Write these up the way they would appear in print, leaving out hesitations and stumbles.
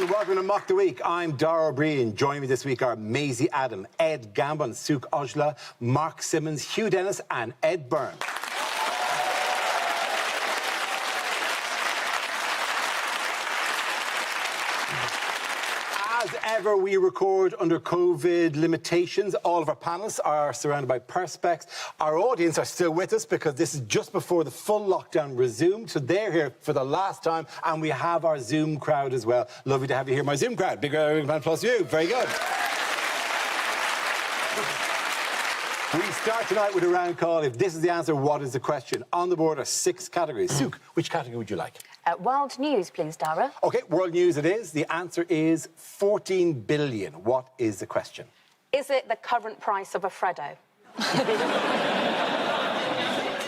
and welcome to Mock the Week. I'm Dara O'Brien. Joining me this week are Maisie Adam, Ed Gambon, Sukh Ojla, Mark Simmons, Hugh Dennis and Ed Byrne. As ever, we record under COVID limitations. All of our panellists are surrounded by perspex. Our audience are still with us because this is just before the full lockdown resumed. So they're here for the last time, and we have our Zoom crowd as well. Lovely to have you here, my Zoom crowd. Big round of applause plus you. Very good. We start tonight with a round call. If this is the answer, what is the question? On the board are 6 categories. Sukh, which category would you like? World news, please, Dara. OK, world news it is. The answer is 14 billion. What is the question? Is it the current price of a Freddo?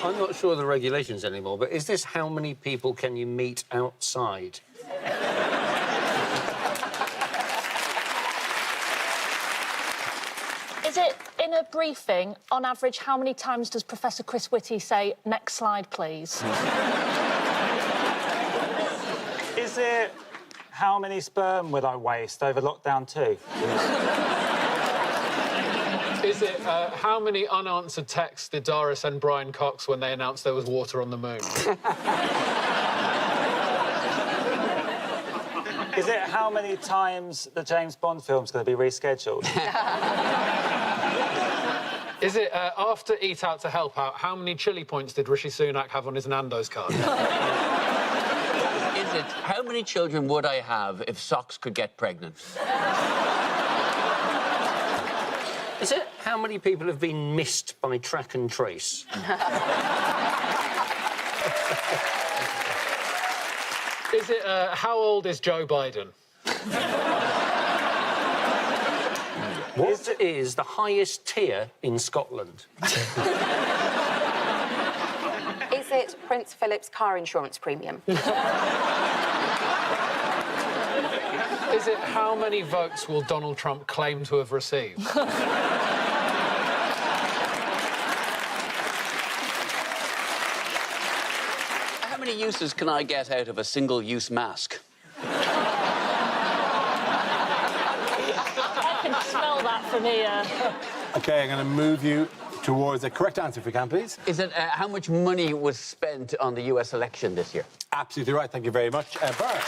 I'm not sure of the regulations anymore, but is this how many people can you meet outside? Is it, in a briefing, on average, how many times does Professor Chris Whitty say, next slide, please? Is it how many sperm would I waste over lockdown 2? Is it how many unanswered texts did Dara send Brian Cox when they announced there was water on the moon? Is it how many times the James Bond film's going to be rescheduled? Is it after Eat Out to Help Out, how many chili points did Rishi Sunak have on his Nando's card? Is it how many children would I have if socks could get pregnant? Is it how many people have been missed by track and trace? Is it how old is Joe Biden? What is the highest tier in Scotland? Is it Prince Philip's car insurance premium? Is it how many votes will Donald Trump claim to have received? How many uses can I get out of a single-use mask? I can smell that from here. OK, I'm going to move you towards the correct answer, if you can, please. Is it how much money was spent on the US election this year? Absolutely right. Thank you very much. Byrne.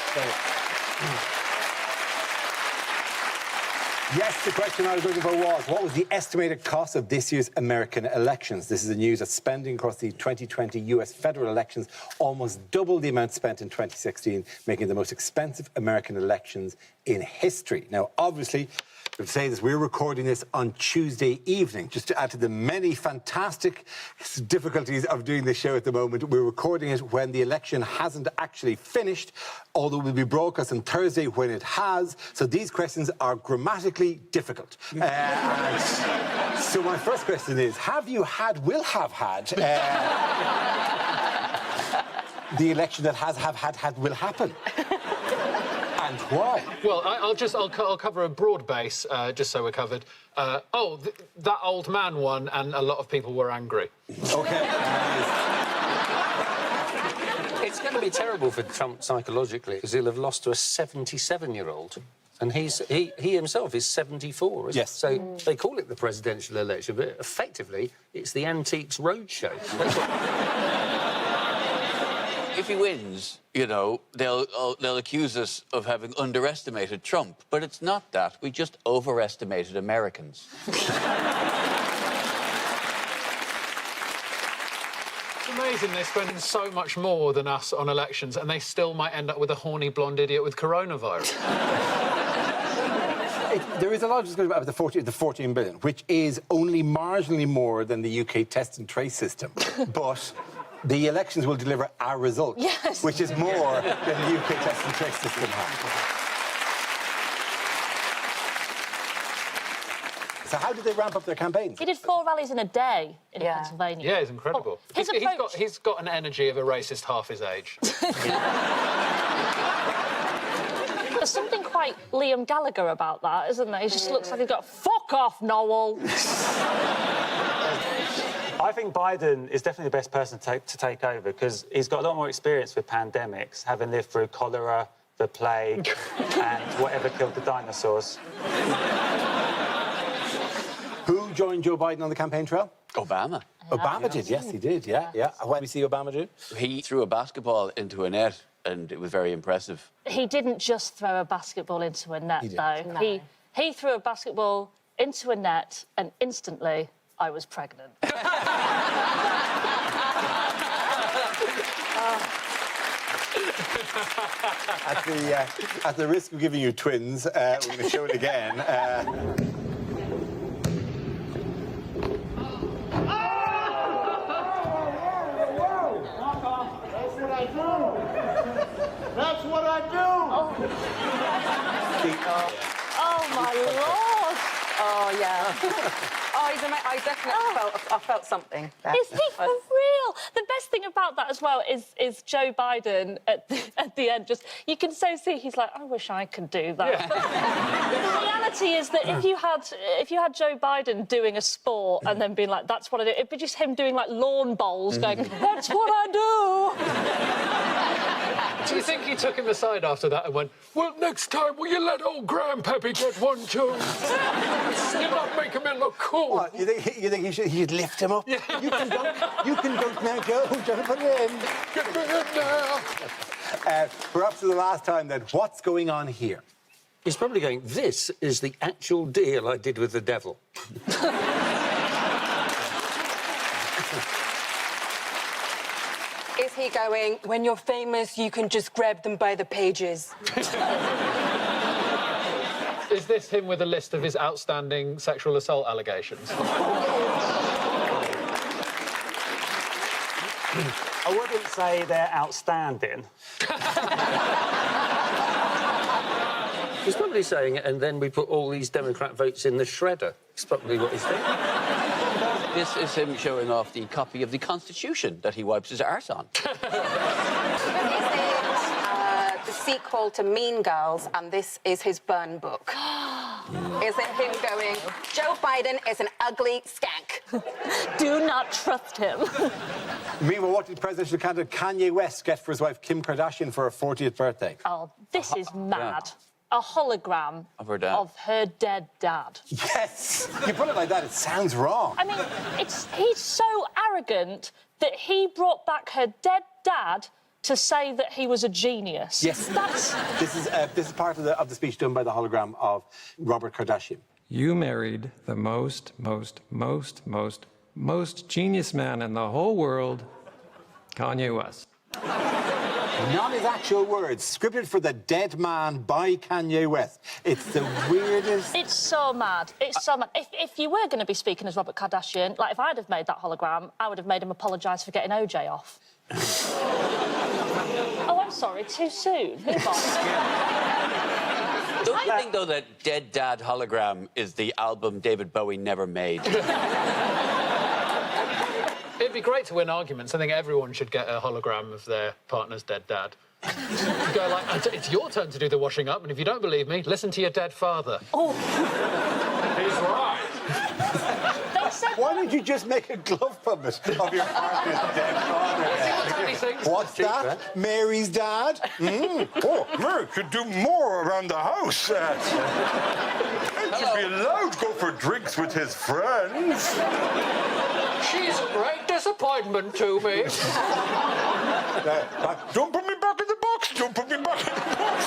Yes, the question I was looking for was, what was the estimated cost of this year's American elections? This is the news that spending across the 2020 US federal elections almost doubled the amount spent in 2016, making it the most expensive American elections in history. Now, obviously, to say this, we're recording this on Tuesday evening. Just to add to the many fantastic difficulties of doing this show at the moment, we're recording it when the election hasn't actually finished, although it will be broadcast on Thursday when it has. So these questions are grammatically difficult. So my first question is, will have had the election that will happen? And why? Well, I'll cover a broad base, just so we're covered. That old man won, and a lot of people were angry. OK. It's going to be terrible for Trump psychologically, because he'll have lost to a 77-year-old. And he himself is 74, isn't Yes. So they call it the presidential election, but effectively, it's the Antiques Roadshow. If he wins, you know, they'll accuse us of having underestimated Trump. But it's not that. We just overestimated Americans. It's amazing they're spending so much more than us on elections, and they still might end up with a horny blonde idiot with coronavirus. There is a lot of discussion about the 14 billion, which is only marginally more than the UK test and trace system. But the elections will deliver our result, yes, which is more than the UK test and trace system has. So how did they ramp up their campaigns? He did 4 rallies in a day in Pennsylvania. Yeah, it's incredible. Oh, He's got an energy of a racist half his age. There's something quite Liam Gallagher about that, isn't there? He just looks like he's got, fuck off, Noel. I think Biden is definitely the best person to take over because he's got a lot more experience with pandemics, having lived through cholera, the plague, and whatever killed the dinosaurs. Who joined Joe Biden on the campaign trail? Obama. Obama did, yes, he did, yeah. What did we see Obama do? He threw a basketball into a net, and it was very impressive. He didn't just throw a basketball into a net, though. No. He threw a basketball into a net, and instantly I was pregnant. At the risk of giving you twins, we're going to show it again. That's what I do! Oh, my Lord! Oh, yeah. Oh, he's amazing. I definitely felt something there. Is he for real? The best thing about that as well is Joe Biden at the end. Just you can so see he's like, I wish I could do that. Yeah. The reality is that if you had Joe Biden doing a sport and then being like, that's what I do, it'd be just him doing like lawn bowls, going, that's what I do. Do you think he took him aside after that and went, well, next time, will you let old Grandpappy get one too? You're not making me look cool. What, you think he should lift him up? Yeah. You can dunk now, Joe. Joe, put it in. Get me in now. We're up to the last time then. What's going on here? He's probably going, this is the actual deal I did with the devil. Is he going, when you're famous, you can just grab them by the pages? Is this him with a list of his outstanding sexual assault allegations? I wouldn't say they're outstanding. He's probably saying, and then we put all these Democrat votes in the shredder. It's probably what he's thinking. This is him showing off the copy of the Constitution that he wipes his arse on. Is it the sequel to Mean Girls, and this is his Byrne book? Is it him going, Joe Biden is an ugly skank? Do not trust him. Meanwhile, what did presidential candidate Kanye West get for his wife Kim Kardashian for her 40th birthday? Oh, this is mad. A hologram of her dad. Of her dead dad. Yes! You put it like that, it sounds wrong. I mean, he's so arrogant that he brought back her dead dad to say that he was a genius. Yes. This is part of the speech done by the hologram of Robert Kardashian. You married the most genius man in the whole world, Kanye West. Not his actual words, scripted for the dead man by Kanye West. It's the weirdest... It's so mad. It's so mad. If you were going to be speaking as Robert Kardashian, like, if I'd have made that hologram, I would have made him apologise for getting OJ off. Oh, I'm sorry, too soon. Move on. Don't you think, though, that Dead Dad Hologram is the album David Bowie never made? It'd be great to win arguments. I think everyone should get a hologram of their partner's dead dad. Go like, it's your turn to do the washing up, and if you don't believe me, listen to your dead father. Oh. He's right. Why don't you just make a glove puppet of your partner's dead father? What's that? Mary's dad? Oh, Mary could do more around the house. He should be allowed to go for drinks with his friends. She's a great disappointment to me. Don't put me back in the box. Don't put me back in the box.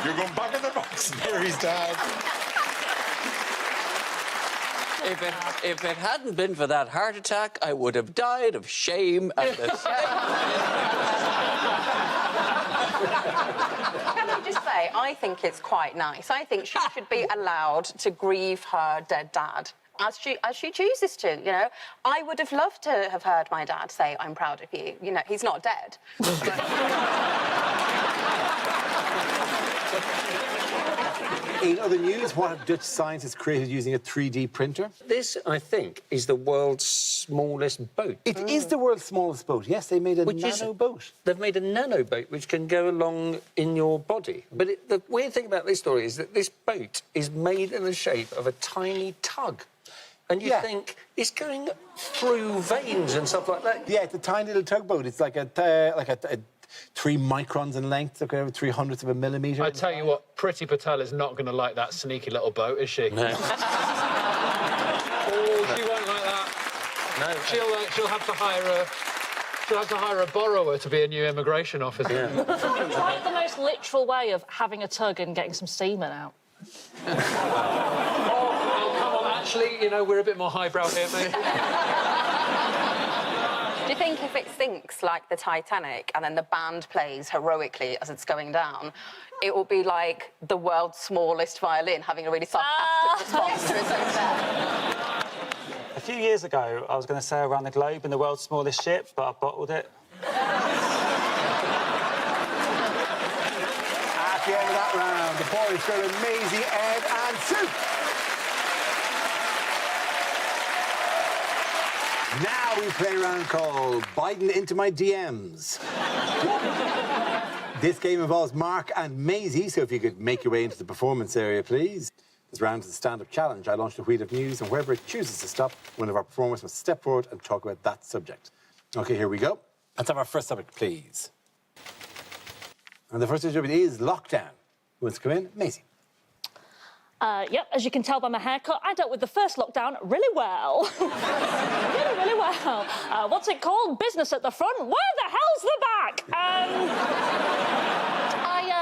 You're going back in the box, Mary's dad. If it hadn't been for that heart attack, I would have died of shame at the same Can I just say, I think it's quite nice. I think she should be allowed to grieve her dead dad. As she chooses to, you know. I would have loved to have heard my dad say, I'm proud of you. You know, he's not dead. In other news, what have Dutch scientists created using a 3D printer? This, I think, is the world's smallest boat. It is the world's smallest boat. Yes, they made a nano boat. They've made a nano boat which can go along in your body. But the weird thing about this story is that this boat is made in the shape of a tiny tug. And you think it's going through veins and stuff like that. Yeah, it's a tiny little tugboat. It's like a 3 microns in length, okay, 3/100 of a millimetre. I tell you what, Priti Patel is not going to like that sneaky little boat, is she? No. Oh, she won't like that. No. She'll have to hire a borrower to be a new immigration officer. Yeah. It's like the most literal way of having a tug and getting some semen out. Oh, come on, actually, you know, we're a bit more highbrow here, mate. Do you think if it sinks like the Titanic and then the band plays heroically as it's going down, it will be like the world's smallest violin having a really sarcastic response to its own death? A few years ago, I was going to sail around the globe in the world's smallest ship, but I bottled it. At the end of that round, the points go to Maisie, Ed and Sukh. Now we play a round called Biden Into My DMs. This game involves Mark and Maisie, so if you could make your way into the performance area, please. This round is a stand-up challenge. I launched a wheel of news, and wherever it chooses to stop, one of our performers must step forward and talk about that subject. OK, here we go. Let's have our first subject, please. And the first subject is lockdown. Who wants to come in? Maisie. Yep, as you can tell by my haircut, I dealt with the first lockdown really well. really well. What's it called? Business at the front? Where the hell's the back?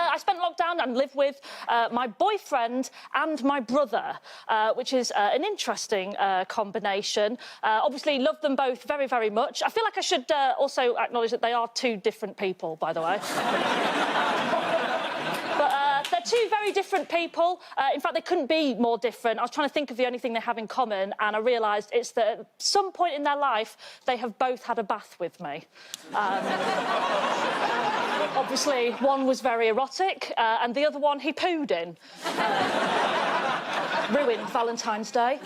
I spent lockdown and lived with my boyfriend and my brother, which is an interesting combination. Obviously, love them both very, very much. I feel like I should also acknowledge that they are 2 different people, by the way. They're 2 very different people. In fact, they couldn't be more different. I was trying to think of the only thing they have in common, and I realised it's that at some point in their life, they have both had a bath with me. Obviously, one was very erotic, and the other one he pooed in. Ruined Valentine's Day.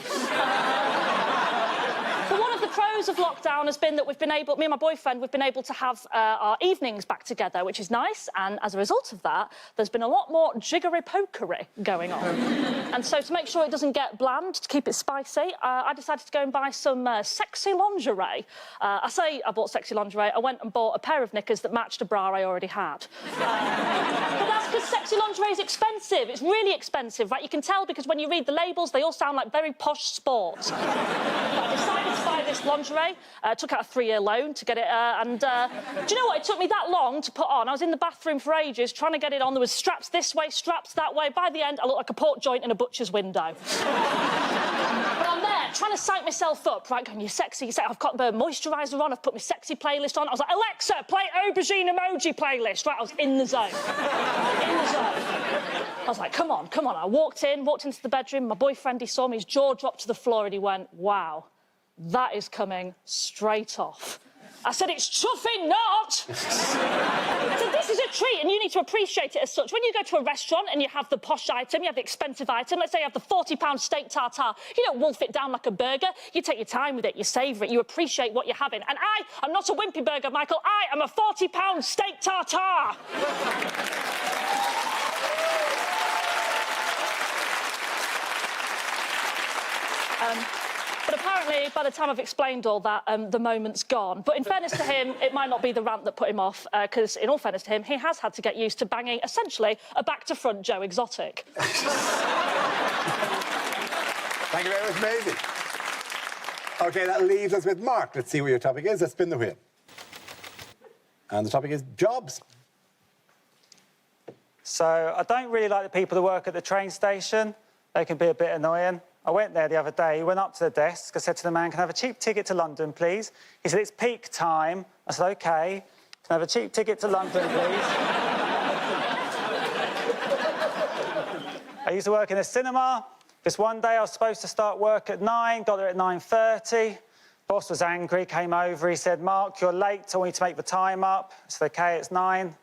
But one of the pros of lockdown has been that me and my boyfriend, we've been able to have our evenings back together, which is nice. And as a result of that, there's been a lot more jiggery-pokery going on. And so to make sure it doesn't get bland, to keep it spicy, I decided to go and buy some sexy lingerie. I say I bought sexy lingerie. I went and bought a pair of knickers that matched a bra I already had. But that's because sexy lingerie is expensive. It's really expensive, right? You can tell because when you read the labels, they all sound like very posh sports. But I decided to buy this lingerie, took out a 3-year loan to get it, and do you know what? It took me that long to put on. I was in the bathroom for ages trying to get it on. There was straps this way, straps that way. By the end, I looked like a pork joint in a butcher's window. But I'm there, trying to psych myself up, right, going, you're sexy, I've got the moisturiser on, I've put my sexy playlist on. I was like, Alexa, play aubergine emoji playlist. Right, I was in the zone. I was like, come on. I walked into the bedroom, my boyfriend, he saw me, his jaw dropped to the floor, and he went, wow, that is coming straight off. I said, it's chuffing not. I said, this is a treat, and you need to appreciate it as such. When you go to a restaurant and you have the posh item, you have the expensive item, let's say you have the £40 steak tartare, you don't wolf it down like a burger. You take your time with it, you savour it, you appreciate what you're having. And I am not a wimpy burger, Michael. I am a £40 steak tartare. But apparently, by the time I've explained all that, the moment's gone. But in fairness to him, it might not be the rant that put him off, because in all fairness to him, he has had to get used to banging, essentially, a back-to-front Joe Exotic. Thank you very much, Maisie. OK, that leaves us with Mark. Let's see what your topic is. Let's spin the wheel. And the topic is jobs. So I don't really like the people that work at the train station. They can be a bit annoying. I went there the other day, went up to the desk, I said to the man, can I have a cheap ticket to London, please? He said, it's peak time. I said, OK. Can I have a cheap ticket to London, please? I used to work in a cinema. This one day I was supposed to start work at 9, got there at 9:30. Boss was angry, came over, he said, Mark, you're late, I want you to make the time up. I said, OK, it's 9.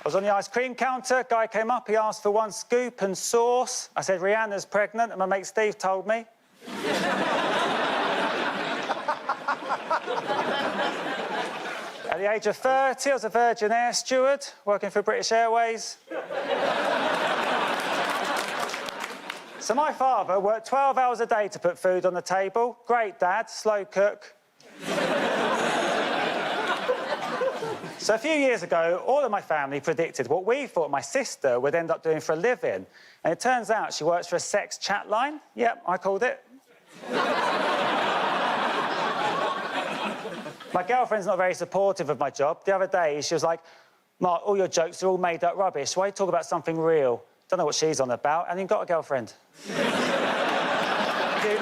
I was on the ice cream counter, guy came up, he asked for 1 scoop and sauce. I said, Rihanna's pregnant, and my mate Steve told me. At the age of 30, I was a Virgin Air steward, working for British Airways. So my father worked 12 hours a day to put food on the table. Great dad, slow cook. So a few years ago, all of my family predicted what we thought my sister would end up doing for a living. And it turns out she works for a sex chat line. Yep, I called it. My girlfriend's not very supportive of my job. The other day, she was like, Mark, all your jokes are all made up rubbish. Why talk about something real? Don't know what she's on about. And you've got a girlfriend. Thank you.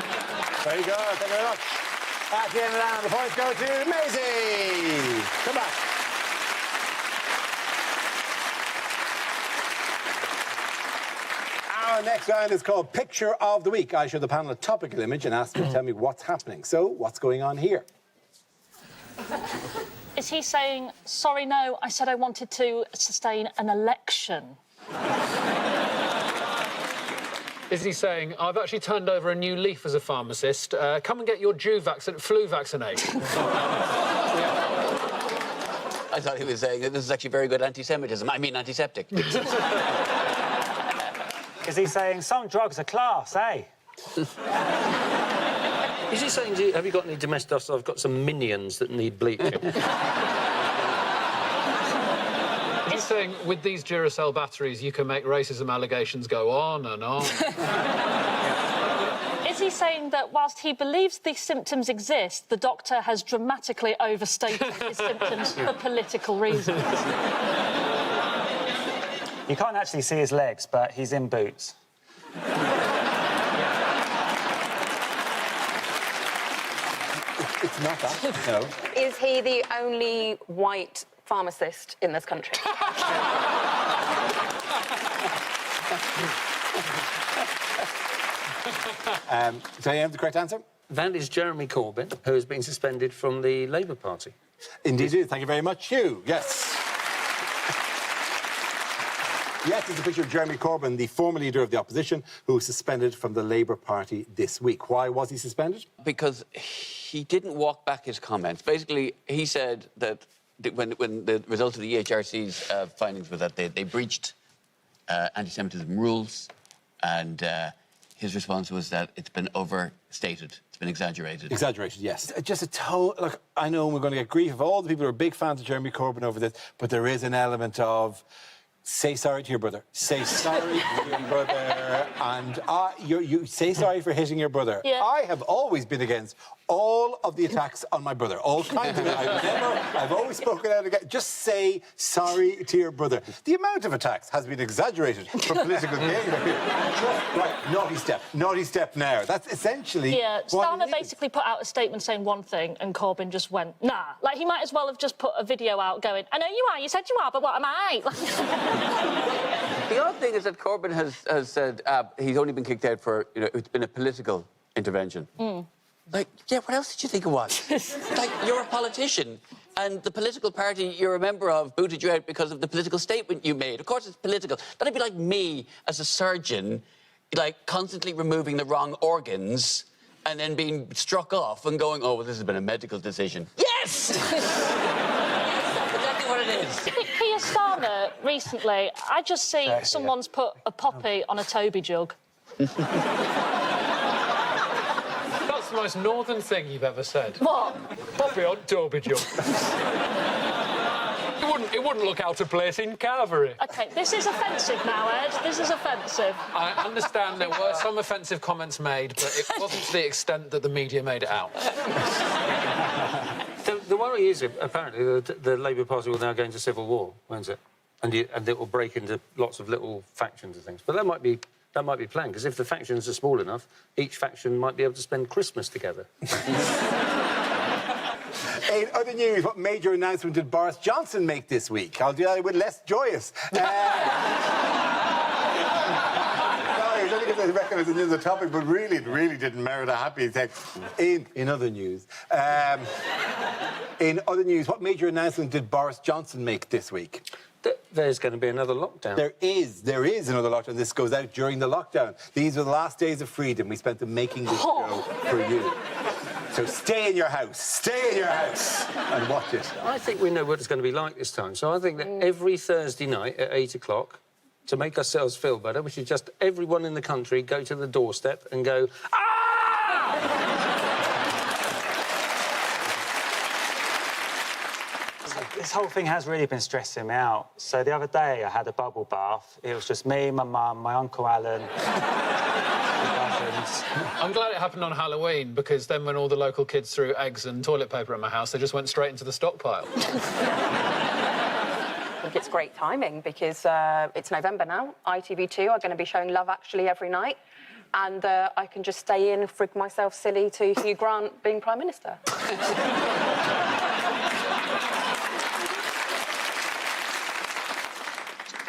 Very good. Thank you very much. At the end of the round, the points go to Maisie. Come back. Our next round is called Picture of the Week. I show the panel a topical image and ask them to tell me what's happening. So, what's going on here? Is he saying, sorry, no, I said I wanted to sustain an election? Is he saying, I've actually turned over a new leaf as a pharmacist. Come and get your flu vaccination. I thought he was saying that this is actually very good anti-Semitism. I mean, antiseptic. Is he saying some drugs are class, eh? Is he saying, have you got any domestos? I've got some minions that need bleaching. He's saying, with these Duracell batteries, you can make racism allegations go on and on. Is he saying that whilst he believes these symptoms exist, the doctor has dramatically overstated his symptoms for political reasons? You can't actually see his legs, but he's in boots. It's not that, no. Is he the only white pharmacist in this country? So you have the correct answer? That is Jeremy Corbyn, who has been suspended from the Labour Party. Indeed, it is. Thank you very much, Hugh. Yes. Yes, it's a picture of Jeremy Corbyn, the former leader of the opposition, who was suspended from the Labour Party this week. Why was he suspended? Because he didn't walk back his comments. Basically, he said that when the result of the EHRC's findings was that they breached anti-Semitism rules, and his response was that it's been overstated, it's been exaggerated. Exaggerated, yes. Just a tone. Look, I know we're going to get grief of all the people who are big fans of Jeremy Corbyn over this, but there is an element of say sorry to your brother. Say sorry to your brother. And you say sorry for hitting your brother. Yeah. I have always been against all of the attacks on my brother. All kinds of it. I've always spoken out against. Just say sorry to your brother. The amount of attacks has been exaggerated for political gain. Right, naughty step now. That's essentially. Yeah, what Starmer it is. basically put out a statement saying one thing, and Corbyn just went, nah. Like, he might as well have just put a video out going, I know you are, you said you are, but what am I? The odd thing is that Corbyn has said he's only been kicked out for, it's been a political intervention. Like, yeah, what else did you think it was? Like, you're a politician, and the political party you're a member of booted you out because of the political statement you made. Of course it's political. That'd be like me, as a surgeon, like, constantly removing the wrong organs and then being struck off and going, oh, well, this has been a medical decision. Yes! That's exactly what it is. Keir Starmer, recently, I just see someone's put a poppy on a Toby jug. That's the most northern thing you've ever said. What? Poppy on Toby jug. It wouldn't look out of place in Carvery. OK, this is offensive now, Ed. This is offensive. I understand there were some offensive comments made, but it wasn't to the extent that the media made it out. The worry is, apparently, the Labour Party will now go into civil war, won't it? And it will break into lots of little factions and things. But that might be planned, because if the factions are small enough, each faction might be able to spend Christmas together. In other news, what major announcement did Boris Johnson make this week? I'll do that with less joyous. Sorry, it's only because I reckon it's another topic, but really, it really didn't merit a happy thing. In other news, what major announcement did Boris Johnson make this week? There's going to be another lockdown. There is another lockdown. This goes out during the lockdown. These were the last days of freedom. We spent them making this show for you. So stay in your house and watch it. I think we know what it's going to be like this time. So I think that every Thursday night at 8 o'clock, to make ourselves feel better, we should just, everyone in the country, go to the doorstep and go, ah! This whole thing has really been stressing me out. So the other day I had a bubble bath. It was just me, my mum, my Uncle Alan, my cousins. I'm glad it happened on Halloween, because then when all the local kids threw eggs and toilet paper at my house, they just went straight into the stockpile. I think it's great timing because it's November now. ITV2 are going to be showing Love Actually every night. And I can just stay in and frig myself silly to Hugh Grant being Prime Minister.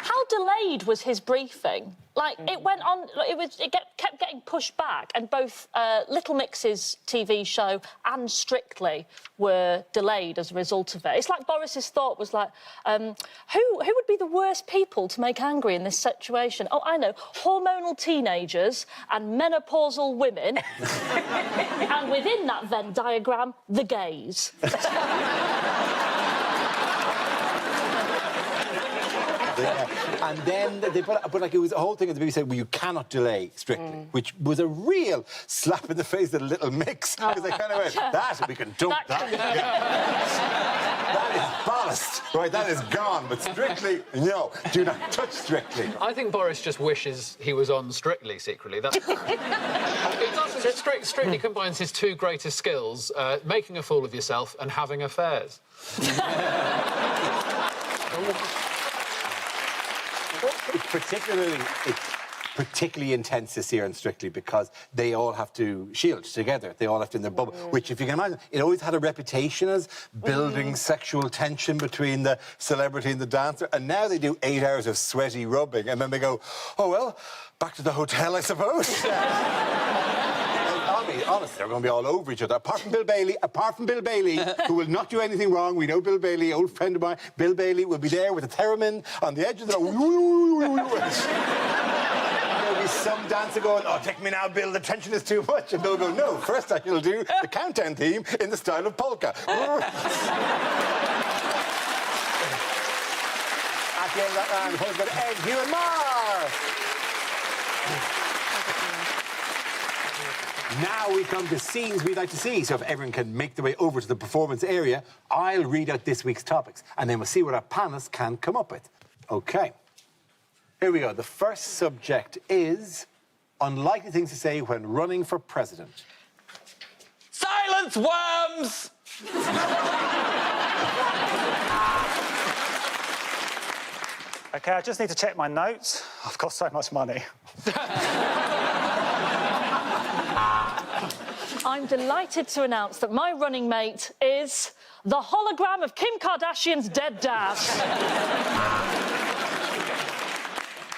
How delayed was his briefing? Like, it went on... It kept getting pushed back, and both Little Mix's TV show and Strictly were delayed as a result of it. It's like Boris's thought was like, who would be the worst people to make angry in this situation? Oh, I know, hormonal teenagers and menopausal women. And within that Venn diagram, the gays. And then they put, but like it was a whole thing at the BBC said, well, you cannot delay Strictly, which was a real slap in the face of the Little Mix, because they kind of went, that we can dump that. That is ballast, right? That is gone. But Strictly, no, do not touch Strictly. I think Boris just wishes he was on Strictly secretly. That's... It's also just Strictly combines his two greatest skills, making a fool of yourself and having affairs. It's particularly intense this year in Strictly because they all have to shield together. They all have to in their bubble, which, if you can imagine, it always had a reputation as building sexual tension between the celebrity and the dancer. And now they do 8 hours of sweaty rubbing, and then they go, oh, well, back to the hotel, I suppose. I mean, honestly, they're going to be all over each other. Apart from Bill Bailey, who will not do anything wrong. We know Bill Bailey, old friend of mine. Bill Bailey will be there with a theremin on the edge of the... There'll be some dancer going, oh, take me now, Bill, the tension is too much. And they'll go, no, first I shall do the countdown theme in the style of polka. At the end of that round, the polka's going to end. Hugh and Mar! Now we come to scenes we'd like to see. So if everyone can make their way over to the performance area, I'll read out this week's topics, and then we'll see what our panelists can come up with. OK. Here we go. The first subject is unlikely things to say when running for president. Silence, worms! OK, I just need to check my notes. I've got so much money. I'm delighted to announce that my running mate is the hologram of Kim Kardashian's dead dad.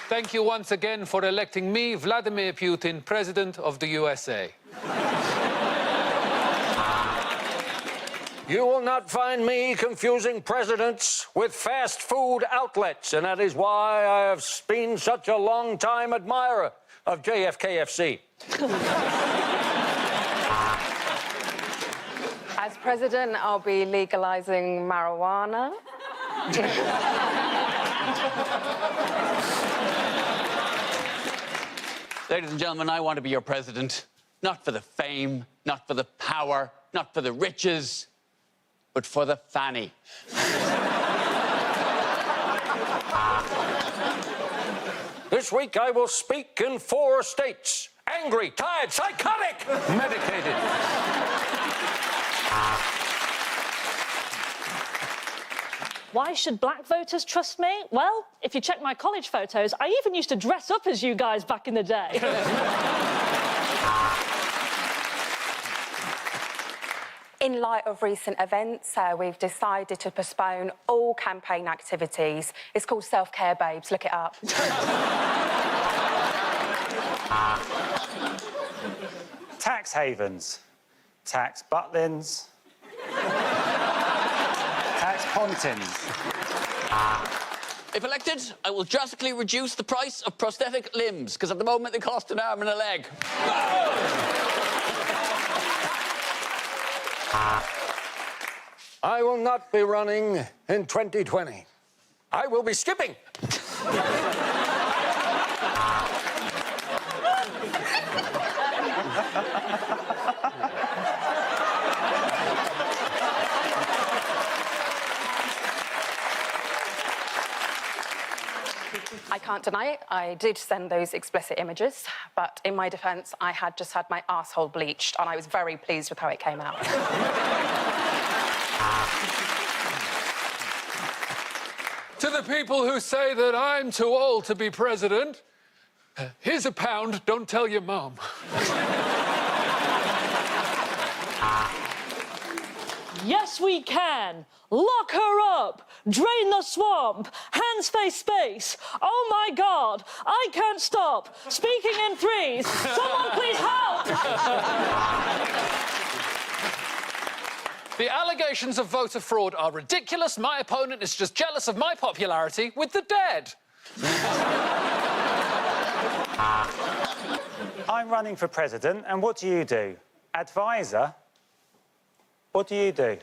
Thank you once again for electing me, Vladimir Putin, President of the USA. You will not find me confusing presidents with fast food outlets, and that is why I have been such a long-time admirer of JFKFC. As president, I'll be legalising marijuana. Ladies and gentlemen, I want to be your president. Not for the fame, not for the power, not for the riches, but for the fanny. This week I will speak in 4 states. Angry, tired, psychotic, medicated. Why should black voters trust me? Well, if you check my college photos, I even used to dress up as you guys back in the day. In light of recent events, we've decided to postpone all campaign activities. It's called Self-Care Babes. Look it up. Tax havens. Tax butlins. Tax pontins. If elected, I will drastically reduce the price of prosthetic limbs, because at the moment they cost an arm and a leg. I will not be running in 2020. I will be skipping. I can't deny it. I did send those explicit images, but in my defence, I had just had my arsehole bleached, and I was very pleased with how it came out. To the people who say that I'm too old to be president, here's £1. Don't tell your mum. Yes, we can. Lock her up. Drain the swamp. Hands face space. Oh, my God. I can't stop. Speaking in threes. Someone please help. The allegations of voter fraud are ridiculous. My opponent is just jealous of my popularity with the dead. I'm running for president, and what do you do? Advisor? What do you do?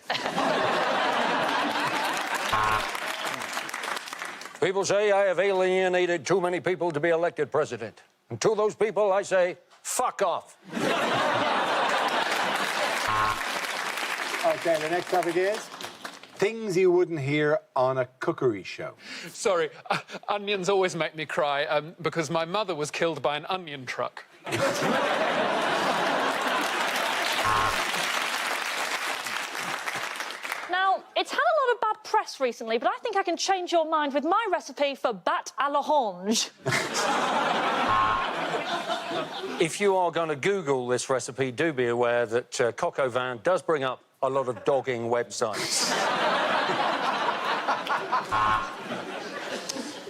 People say I have alienated too many people to be elected president. And to those people, I say, fuck off. OK, the next topic is things you wouldn't hear on a cookery show. Sorry, onions always make me cry because my mother was killed by an onion truck. Now, it's had a lot of bad press recently, but I think I can change your mind with my recipe for bat à l'orange. If you are going to Google this recipe, do be aware that Coq au vin does bring up a lot of dogging websites.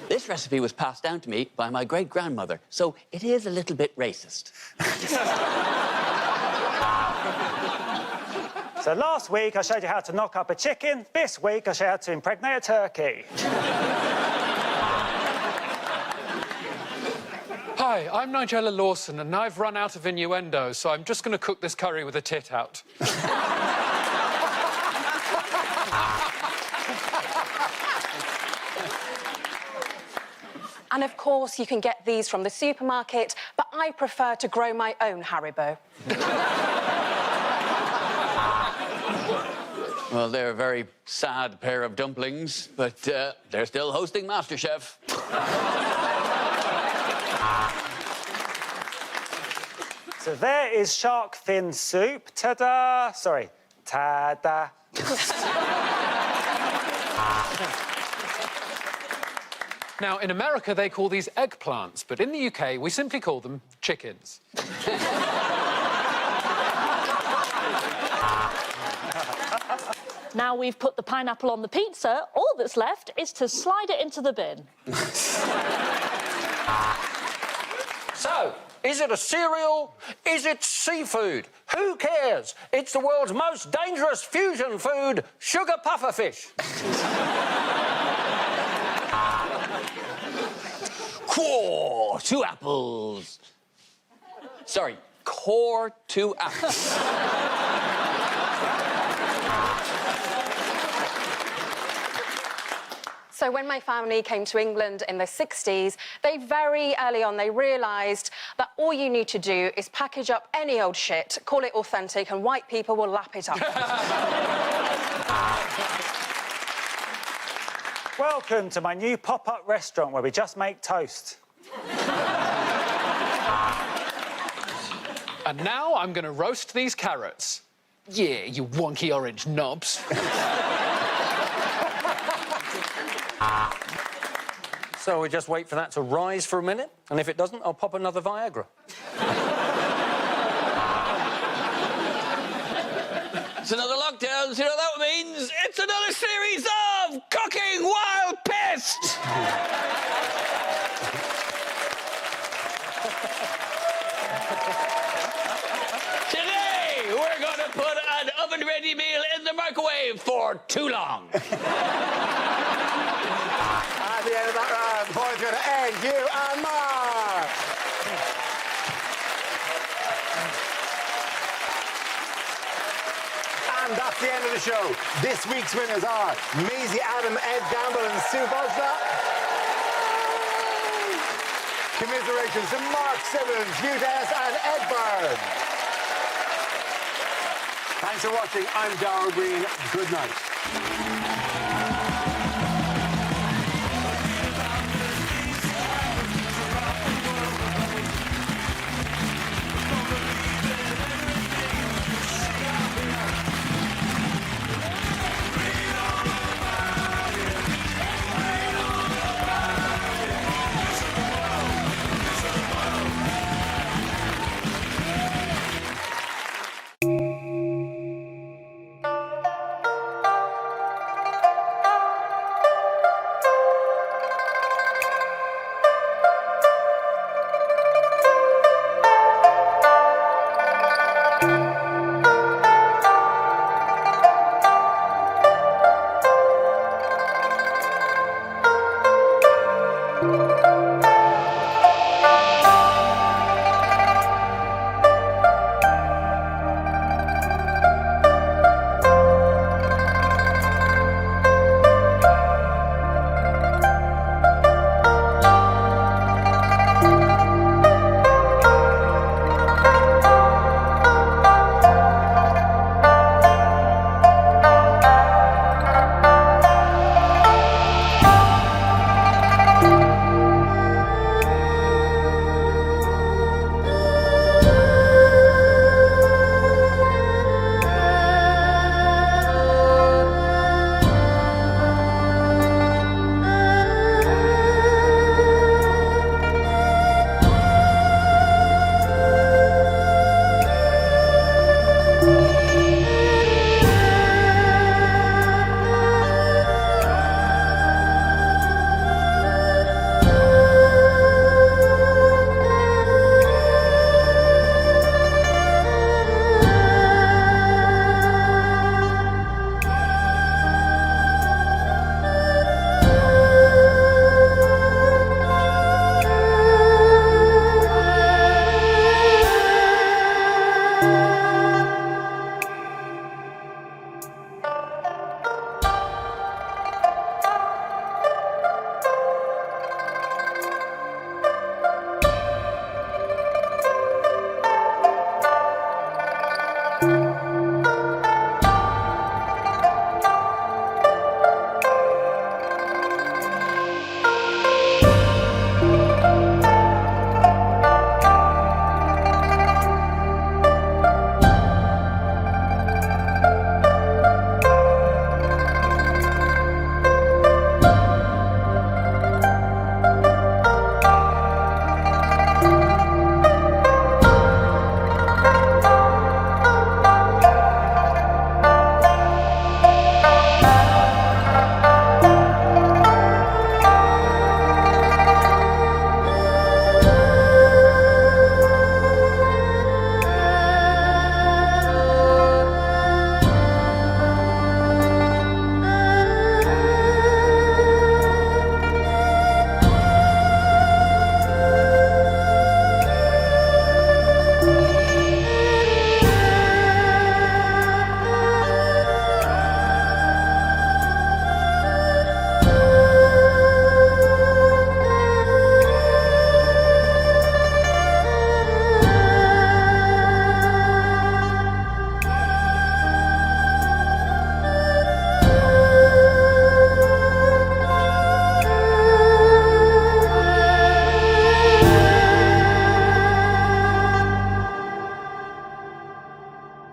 This recipe was passed down to me by my great-grandmother, so it is a little bit racist. So last week, I showed you how to knock up a chicken. This week, I showed you how to impregnate a turkey. Hi, I'm Nigella Lawson, and I've run out of innuendo, so I'm just going to cook this curry with a tit out. And of course, you can get these from the supermarket, but I prefer to grow my own Haribo. Well, they're a very sad pair of dumplings, but they're still hosting MasterChef. So there is shark fin soup. Ta-da! Sorry. Ta-da. Now, in America, they call these eggplants, but in the UK, we simply call them chickens. Now we've put the pineapple on the pizza, all that's left is to slide it into the bin. So, is it a cereal? Is it seafood? Who cares? It's the world's most dangerous fusion food, sugar pufferfish. Core 2 apples. Sorry, core 2 apples. So when my family came to England in the 60s, they very early on, they realised that all you need to do is package up any old shit, call it authentic, and white people will lap it up. Welcome to my new pop-up restaurant where we just make toast. And now I'm going to roast these carrots. Yeah, you wonky orange knobs. So we just wait for that to rise for a minute, and if it doesn't, I'll pop another Viagra. It's another lockdown, so you know what that means? It's another series of Cooking Wild Pest! Today, we're going to put an oven-ready meal in the microwave for too long. At the end of that round, the point's going to end you and Mark. And that's the end of the show. This week's winners are Maisie, Adam, Ed Gamble and Sukh Ojla. Commiserations to Mark Simmons, Hugh Dennis and Ed Byrne. Thanks for watching. I'm Darryl Green. Good night.